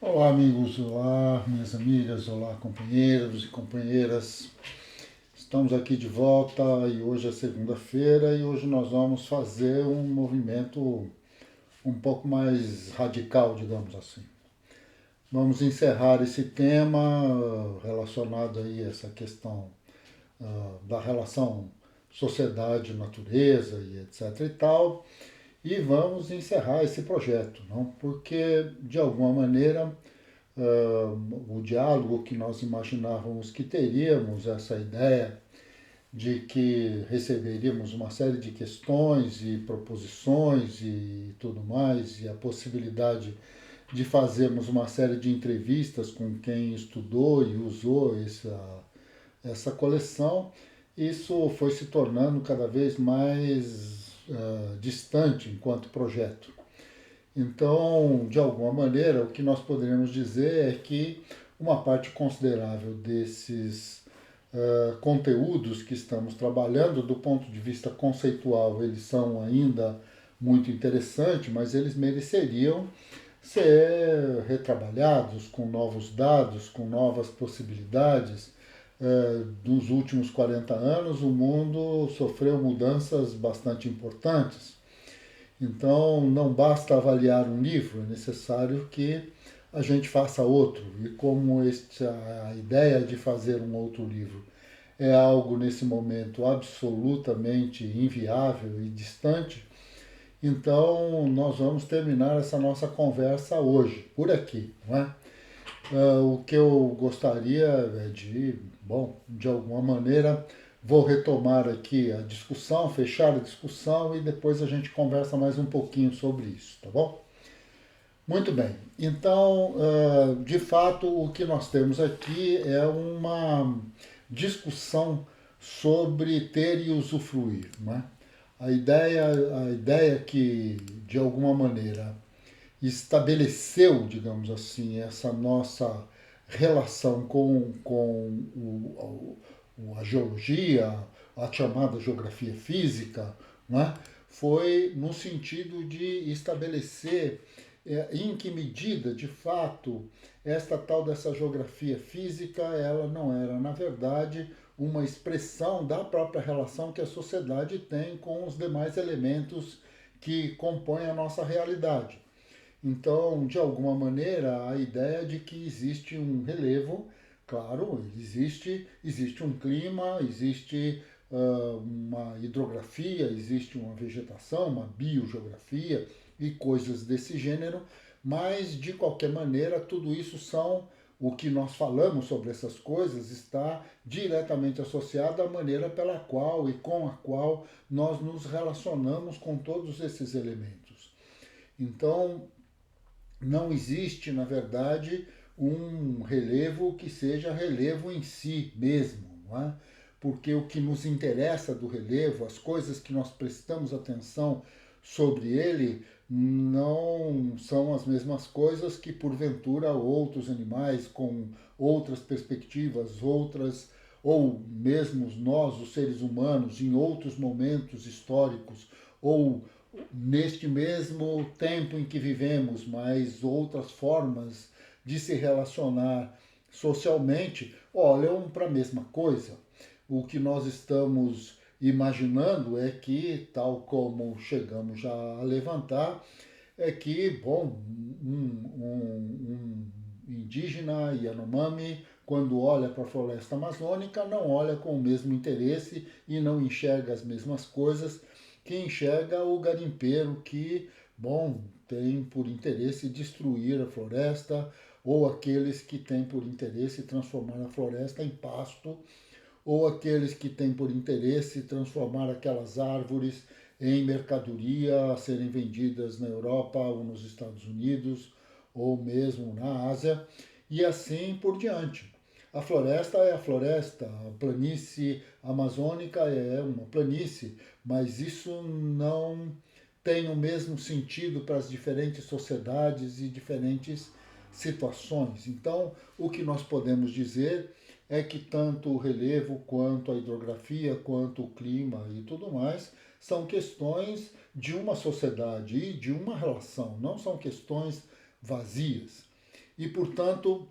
Olá, amigos, olá, minhas amigas, olá, companheiros e companheiras. Estamos aqui de volta e hoje é segunda-feira e hoje nós vamos fazer um movimento um pouco mais radical, digamos assim. Vamos encerrar esse tema relacionado aí a essa questão da relação sociedade-natureza e etc e tal, e vamos encerrar esse projeto, não? Porque de alguma maneira o diálogo que nós imaginávamos que teríamos, essa ideia de que receberíamos uma série de questões e proposições e tudo mais, e a possibilidade de fazermos uma série de entrevistas com quem estudou e usou essa coleção, isso foi se tornando cada vez mais distante enquanto projeto. Então, de alguma maneira, o que nós poderíamos dizer é que uma parte considerável desses conteúdos que estamos trabalhando, do ponto de vista conceitual, eles são ainda muito interessantes, mas eles mereceriam ser retrabalhados com novos dados, com novas possibilidades. Dos últimos 40 anos, o mundo sofreu mudanças bastante importantes. Então, não basta avaliar um livro, é necessário que a gente faça outro. E como a ideia de fazer um outro livro é algo nesse momento absolutamente inviável e distante, então nós vamos terminar essa nossa conversa hoje, por aqui, não é? O que eu gostaria é bom, de alguma maneira, vou retomar aqui a discussão, fechar a discussão e depois a gente conversa mais um pouquinho sobre isso, tá bom? Muito bem. Então, de fato, o que nós temos aqui é uma discussão sobre ter e usufruir, não é? A ideia que, de alguma maneira, estabeleceu, digamos assim, essa nossa relação a geologia, a chamada geografia física, né, foi no sentido de estabelecer em que medida, de fato, esta tal dessa geografia física, ela não era, na verdade, uma expressão da própria relação que a sociedade tem com os demais elementos que compõem a nossa realidade. Então, de alguma maneira, a ideia de que existe um relevo, claro, existe um clima, existe uma hidrografia, existe uma vegetação, uma biogeografia e coisas desse gênero, mas de qualquer maneira, tudo isso são o que nós falamos sobre essas coisas está diretamente associado à maneira pela qual e com a qual nós nos relacionamos com todos esses elementos. Então, não existe, na verdade, um relevo que seja relevo em si mesmo, não é? Porque o que nos interessa do relevo, as coisas que nós prestamos atenção sobre ele, não são as mesmas coisas que, porventura, outros animais com outras perspectivas, outras, ou mesmo nós, os seres humanos, em outros momentos históricos, ou neste mesmo tempo em que vivemos, mas outras formas de se relacionar socialmente, olham para a mesma coisa. O que nós estamos imaginando é que, tal como chegamos já a levantar, é que, bom, um indígena Yanomami, quando olha para a floresta amazônica, não olha com o mesmo interesse e não enxerga as mesmas coisas que enxerga o garimpeiro que, bom, tem por interesse destruir a floresta, ou aqueles que têm por interesse transformar a floresta em pasto, ou aqueles que têm por interesse transformar aquelas árvores em mercadoria a serem vendidas na Europa ou nos Estados Unidos ou mesmo na Ásia e assim por diante. A floresta é a floresta, a planície amazônica é uma planície, mas isso não tem o mesmo sentido para as diferentes sociedades e diferentes situações. Então, o que nós podemos dizer é que tanto o relevo, quanto a hidrografia, quanto o clima e tudo mais são questões de uma sociedade e de uma relação, não são questões vazias. E, portanto,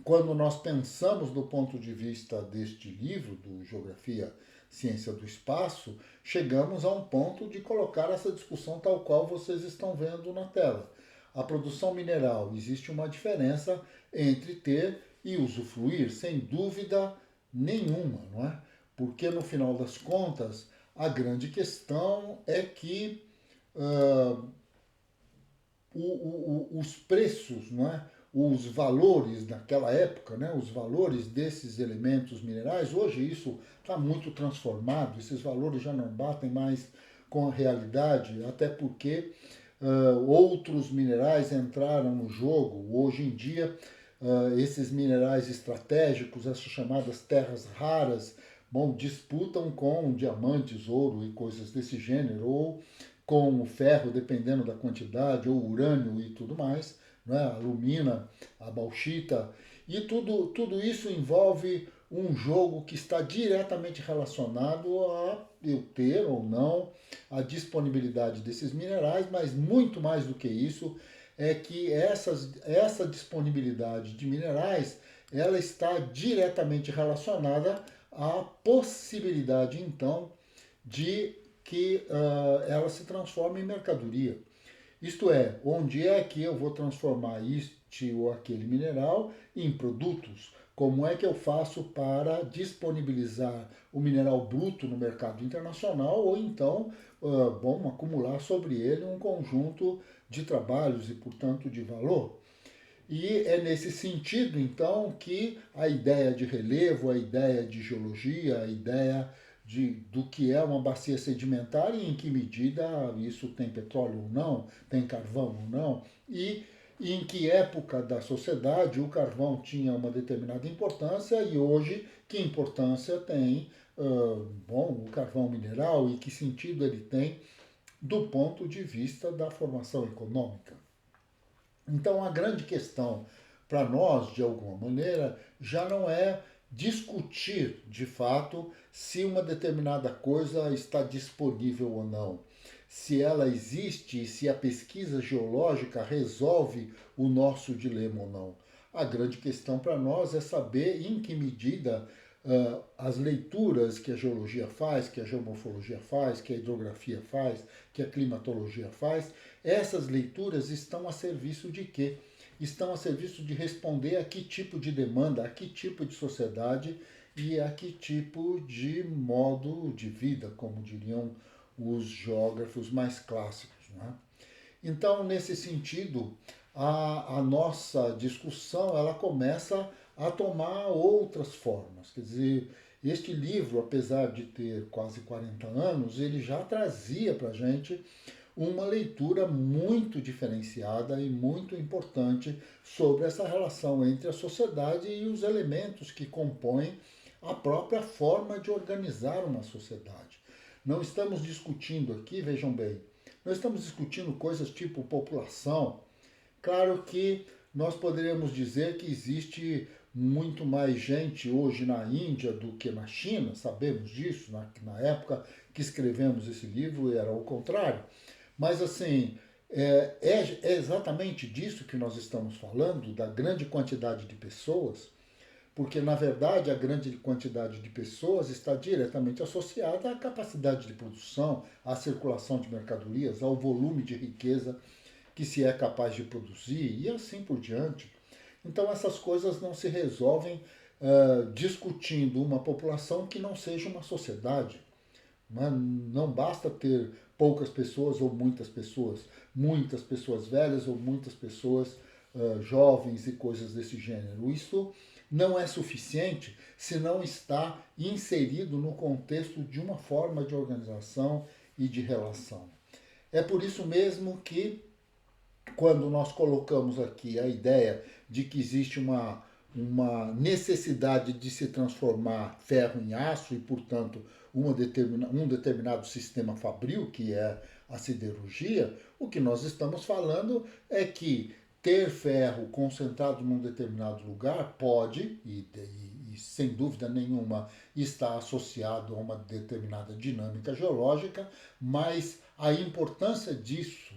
quando nós pensamos do ponto de vista deste livro, do Geografia, Ciência do Espaço, chegamos a um ponto de colocar essa discussão tal qual vocês estão vendo na tela. A produção mineral, existe uma diferença entre ter e usufruir, sem dúvida nenhuma, não é? Porque no final das contas, a grande questão é que uh, os preços, não é? Os valores naquela época, né? Os valores desses elementos minerais, hoje isso está muito transformado, esses valores já não batem mais com a realidade, até porque outros minerais entraram no jogo. Hoje em dia, esses minerais estratégicos, essas chamadas terras raras, bom, disputam com diamantes, ouro e coisas desse gênero, ou com o ferro, dependendo da quantidade, ou urânio e tudo mais, né? A alumina, a bauxita, e tudo isso envolve um jogo que está diretamente relacionado a eu ter ou não a disponibilidade desses minerais, mas muito mais do que isso, é que essa disponibilidade de minerais ela está diretamente relacionada à possibilidade, então, de que ela se transforme em mercadoria. Isto é, onde é que eu vou transformar este ou aquele mineral em produtos? Como é que eu faço para disponibilizar o mineral bruto no mercado internacional ou então, bom, acumular sobre ele um conjunto de trabalhos e, portanto, de valor? E é nesse sentido, então, que a ideia de relevo, a ideia de geologia, a ideia do que é uma bacia sedimentar e em que medida isso tem petróleo ou não, tem carvão ou não, e em que época da sociedade o carvão tinha uma determinada importância e hoje que importância tem bom, o carvão mineral e que sentido ele tem do ponto de vista da formação econômica. Então, a grande questão para nós, de alguma maneira, já não é discutir de fato se uma determinada coisa está disponível ou não, se ela existe e se a pesquisa geológica resolve o nosso dilema ou não. A grande questão para nós é saber em que medida as leituras que a geologia faz, que a geomorfologia faz, que a hidrografia faz, que a climatologia faz, essas leituras estão a serviço de quê? Estão a serviço de responder a que tipo de demanda, a que tipo de sociedade e a que tipo de modo de vida, como diriam os geógrafos mais clássicos. Né? Então, nesse sentido, a nossa discussão ela começa a tomar outras formas. Quer dizer, este livro, apesar de ter quase 40 anos, ele já trazia para a gente uma leitura muito diferenciada e muito importante sobre essa relação entre a sociedade e os elementos que compõem a própria forma de organizar uma sociedade. Não estamos discutindo aqui, vejam bem, não estamos discutindo coisas tipo população. Claro que nós poderíamos dizer que existe muito mais gente hoje na Índia do que na China, sabemos disso, na época que escrevemos esse livro era o contrário. Mas assim, é exatamente disso que nós estamos falando, da grande quantidade de pessoas, porque na verdade a grande quantidade de pessoas está diretamente associada à capacidade de produção, à circulação de mercadorias, ao volume de riqueza que se é capaz de produzir e assim por diante. Então essas coisas não se resolvem discutindo uma população que não seja uma sociedade. Não basta ter poucas pessoas ou muitas pessoas velhas ou muitas pessoas jovens e coisas desse gênero. Isso não é suficiente se não está inserido no contexto de uma forma de organização e de relação. É por isso mesmo que, quando nós colocamos aqui a ideia de que existe uma necessidade de se transformar ferro em aço e, portanto, um determinado sistema fabril, que é a siderurgia, o que nós estamos falando é que ter ferro concentrado num determinado lugar pode, e sem dúvida nenhuma está associado a uma determinada dinâmica geológica, mas a importância disso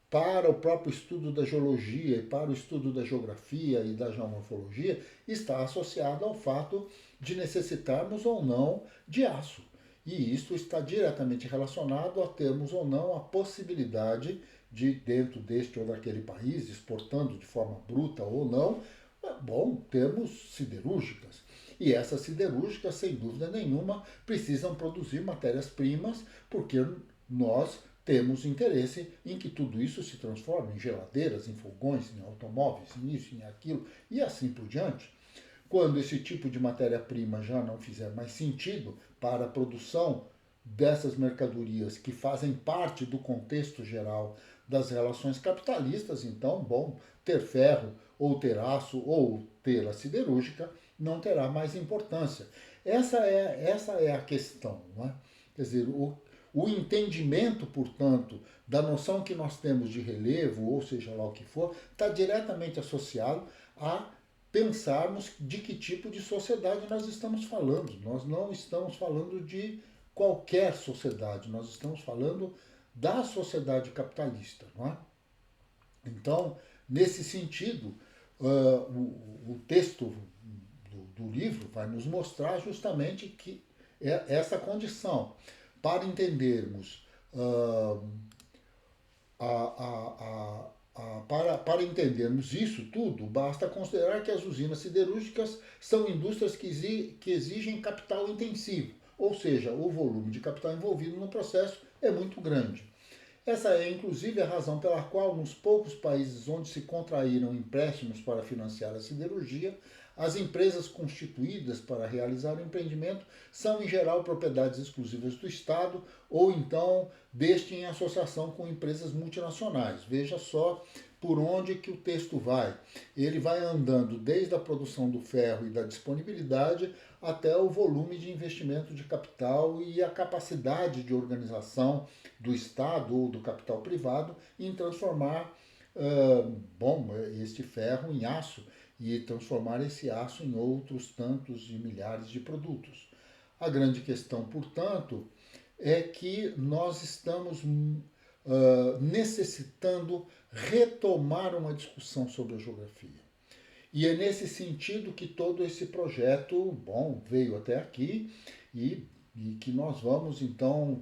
para o próprio estudo da geologia e para o estudo da geografia e da geomorfologia está associado ao fato de necessitarmos ou não de aço. E isso está diretamente relacionado a termos ou não a possibilidade de, dentro deste ou daquele país, exportando de forma bruta ou não, bom, termos siderúrgicas. E essas siderúrgicas, sem dúvida nenhuma, precisam produzir matérias-primas, porque nós temos interesse em que tudo isso se transforme em geladeiras, em fogões, em automóveis, em isso, em aquilo, e assim por diante. Quando esse tipo de matéria-prima já não fizer mais sentido para a produção dessas mercadorias que fazem parte do contexto geral das relações capitalistas, então, bom, ter ferro ou ter aço ou ter a siderúrgica não terá mais importância. Essa é a questão, não é? Quer dizer, o entendimento, portanto, da noção que nós temos de relevo, ou seja lá o que for, está diretamente associado a pensarmos de que tipo de sociedade nós estamos falando. Nós não estamos falando de qualquer sociedade, nós estamos falando da sociedade capitalista, não é? Então, nesse sentido, o texto do livro vai nos mostrar justamente que essa condição para entendermos para entendermos isso tudo, basta considerar que as usinas siderúrgicas são indústrias que exigem capital intensivo, ou seja, o volume de capital envolvido no processo é muito grande. Essa é, inclusive, a razão pela qual, nos poucos países onde se contraíram empréstimos para financiar a siderurgia, as empresas constituídas para realizar o empreendimento são, em geral, propriedades exclusivas do Estado ou, então, deste em associação com empresas multinacionais. Veja só por onde que o texto vai. Ele vai andando desde a produção do ferro e da disponibilidade até o volume de investimento de capital e a capacidade de organização do Estado ou do capital privado em transformar este ferro em aço e transformar esse aço em outros tantos de milhares de produtos. A grande questão, portanto, é que nós estamos necessitando retomar uma discussão sobre a geografia. E é nesse sentido que todo esse projeto, bom, veio até aqui e que nós vamos então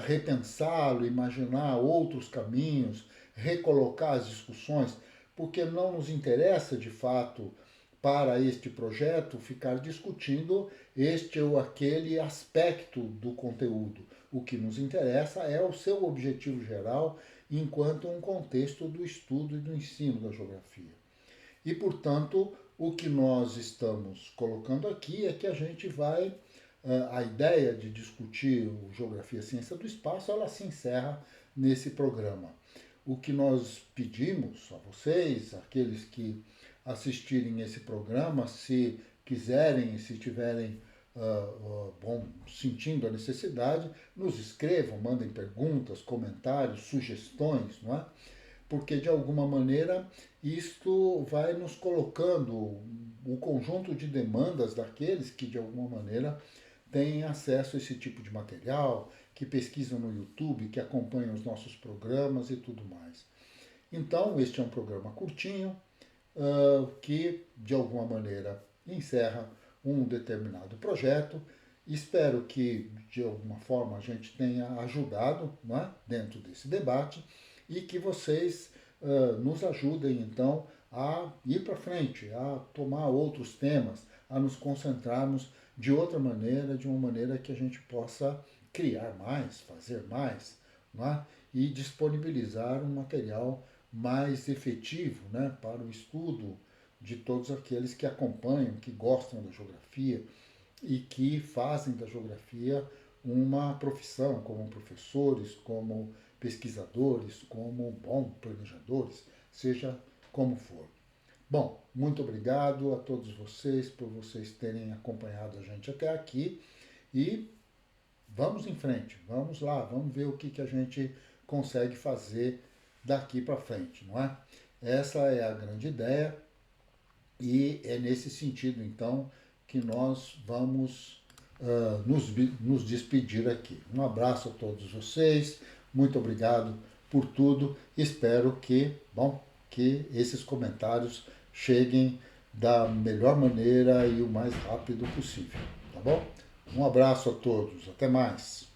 repensá-lo, imaginar outros caminhos, recolocar as discussões, porque não nos interessa de fato para este projeto ficar discutindo este ou aquele aspecto do conteúdo. O que nos interessa é o seu objetivo geral enquanto um contexto do estudo e do ensino da geografia. E, portanto, o que nós estamos colocando aqui é que a gente vai, a ideia de discutir o Geografia e Ciência do Espaço, ela se encerra nesse programa. O que nós pedimos a vocês, aqueles que assistirem esse programa, se quiserem, se tiverem sentindo a necessidade, nos escrevam, mandem perguntas, comentários, sugestões, não é? Porque de alguma maneira isto vai nos colocando o conjunto de demandas daqueles que de alguma maneira têm acesso a esse tipo de material, que pesquisam no YouTube, que acompanham os nossos programas e tudo mais. Então, este é um programa curtinho, que de alguma maneira encerra um determinado projeto. Espero que de alguma forma a gente tenha ajudado, não é, dentro desse debate e que vocês nos ajudem então a ir para frente, a tomar outros temas, a nos concentrarmos de outra maneira, de uma maneira que a gente possa criar mais, fazer mais, não é? E disponibilizar um material mais efetivo, né, para o estudo de todos aqueles que acompanham, que gostam da geografia e que fazem da geografia uma profissão, como professores, como pesquisadores, como planejadores, seja como for. Bom, muito obrigado a todos vocês por vocês terem acompanhado a gente até aqui e vamos em frente, vamos lá, vamos ver o que a gente consegue fazer daqui para frente, não é? Essa é a grande ideia e é nesse sentido, então, que nós vamos nos despedir aqui. Um abraço a todos vocês, muito obrigado por tudo. Espero que esses comentários cheguem da melhor maneira e o mais rápido possível, tá bom? Um abraço a todos, até mais.